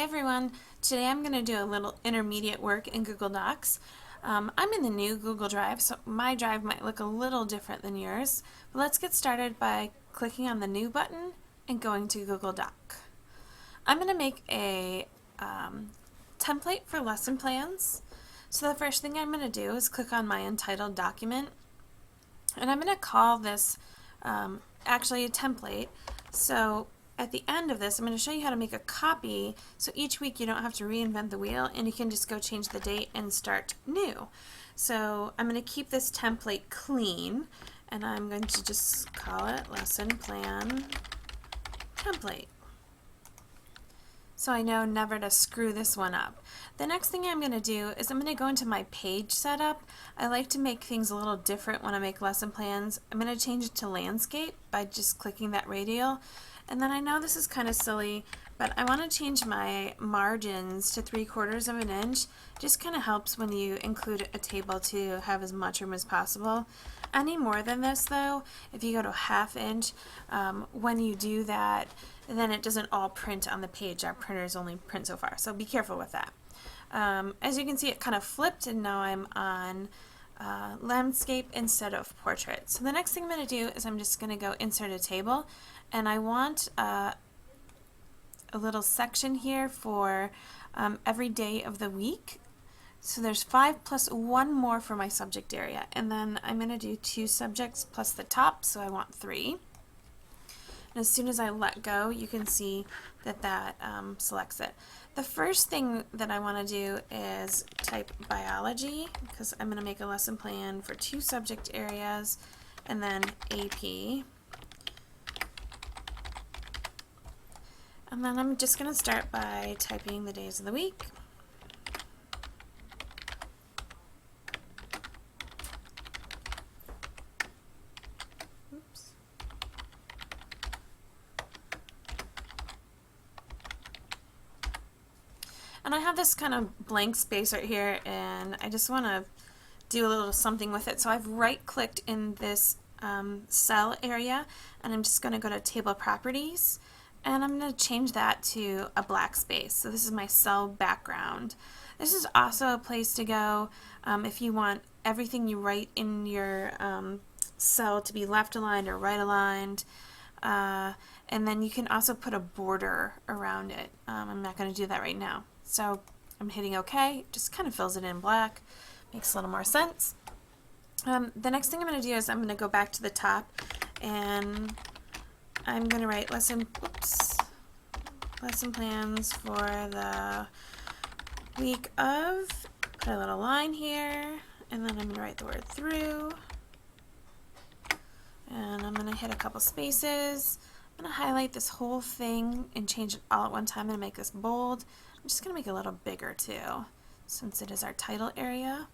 everyone. Today I'm going to do a little intermediate work in Google Docs. I'm in the new Google Drive, so my drive might look a little different than yours. But let's get started by clicking on the New button and going to Google Doc. I'm going to make a template for lesson plans. So the first thing I'm going to do is click on my Untitled document, and I'm going to call this actually a template. So at the end of this, I'm going to show you how to make a copy, so each week you don't have to reinvent the wheel and you can just go change the date and start new. So I'm going to keep this template clean, and I'm going to just call it Lesson Plan Template, so I know never to screw this one up. The next thing I'm going to do is I'm going to go into my page setup. I like to make things a little different when I make lesson plans. I'm going to change it to landscape by just clicking that radial. And then I know this is kind of silly, but I want to change my margins to 3/4 of an inch. Just kind of helps when you include a table to have as much room as possible. Any more than this though, if you go to 1/2 inch, when you do that, then it doesn't all print on the page. Our printers only print so far, so be careful with that. As you can see, it kind of flipped, and now I'm on landscape instead of portrait. So the next thing I'm going to do is I'm just going to go insert a table, and I want a little section here for every day of the week. So there's 5 plus 1 more for my subject area, and then I'm going to do 2 subjects plus the top, so I want 3. And as soon as I let go, you can see that that selects it. The first thing that I want to do is type biology, because I'm going to make a lesson plan for 2 subject areas, and then AP. And then I'm just going to start by typing the days of the week. Oops. And I have this kind of blank space right here, and I just want to do a little something with it. So I've right-clicked in this cell area, and I'm just going to go to Table Properties, and I'm going to change that to a black space. So this is my cell background. This is also a place to go if you want everything you write in your cell to be left aligned or right aligned. And then you can also put a border around it. I'm not going to do that right now. So I'm hitting OK. Just kind of fills it in black. Makes a little more sense. The next thing I'm going to do is I'm going to go back to the top, and I'm going to write lesson plans for the week of, put a little line here, and then I'm going to write the word through, and I'm going to hit a couple spaces. I'm going to highlight this whole thing and change it all at one time. I'm going to make this bold. I'm just going to make it a little bigger too, since it is our title area.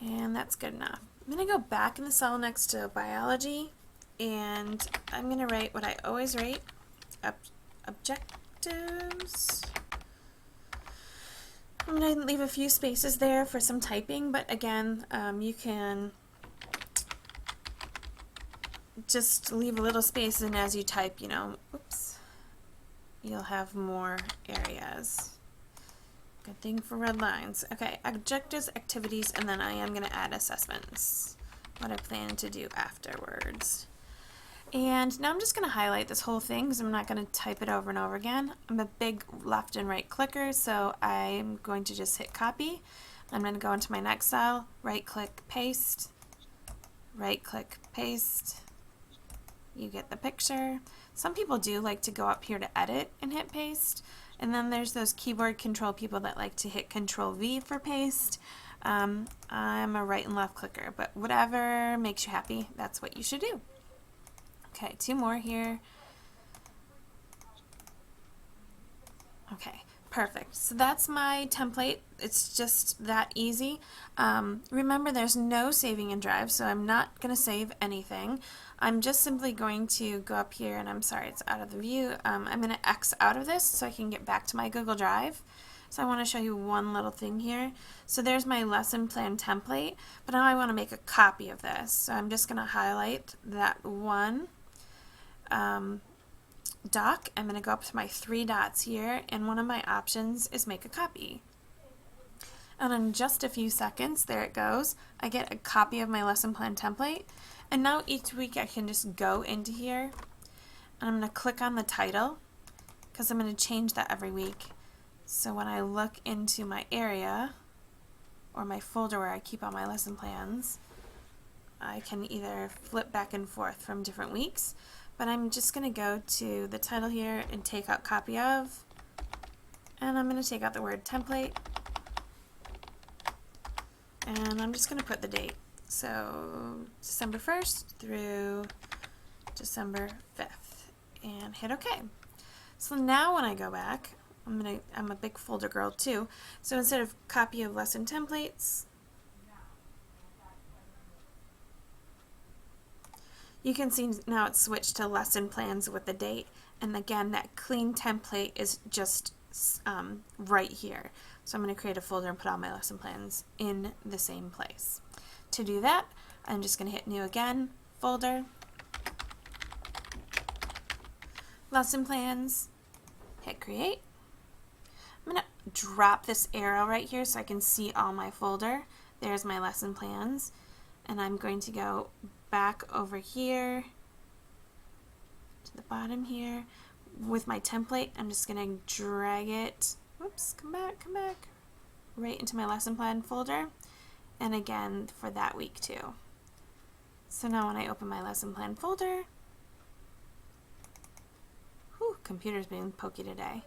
And that's good enough. I'm going to go back in the cell next to biology, and I'm going to write what I always write, objectives. I'm going to leave a few spaces there for some typing, but again, you can just leave a little space, and as you type, oops, you'll have more areas. Good thing for red lines. Okay, objectives, activities, and then I am going to add assessments, what I plan to do afterwards. And now I'm just going to highlight this whole thing because I'm not going to type it over and over again. I'm a big left and right clicker, so I'm going to just hit copy. I'm going to go into my next cell, right click, paste, right click, paste. You get the picture. Some people do like to go up here to edit and hit paste. And then there's those keyboard control people that like to hit Control V for paste. I'm a right and left clicker, but whatever makes you happy, that's what you should do. Okay, 2 more here. Okay, perfect. So that's my template. It's just that easy. Remember, there's no saving in Drive, so I'm not going to save anything. I'm just simply going to go up here, and I'm sorry, it's out of the view. I'm going to X out of this so I can get back to my Google Drive. So I want to show you one little thing here. So there's my lesson plan template, but now I want to make a copy of this. So I'm just going to highlight that one doc, I'm going to go up to my three dots here, and one of my options is make a copy. And in just a few seconds, there it goes, I get a copy of my lesson plan template. And now each week I can just go into here, and I'm going to click on the title, because I'm going to change that every week. So when I look into my area, or my folder where I keep all my lesson plans, I can either flip back and forth from different weeks, but I'm just going to go to the title here and take out copy of, and I'm going to take out the word template, and I'm just going to put the date. So December 1st through December 5th, and hit OK. So now when I go back, I'm a big folder girl too, so instead of copy of lesson templates, you can see now it's switched to lesson plans with the date, and again that clean template is just right here. So I'm going to create a folder and put all my lesson plans in the same place. To do that, I'm just going to hit new again, folder, lesson plans, hit create. I'm going to drop this arrow right here so I can see all my folder. There's my lesson plans, and I'm going to go back over here to the bottom here with my template. I'm just going to drag it, whoops, come back, right into my lesson plan folder, and again for that week too. So now when I open my lesson plan folder, whew, computer's being pokey today,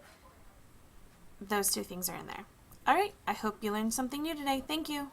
those two things are in there. Alright, I hope you learned something new today. Thank you.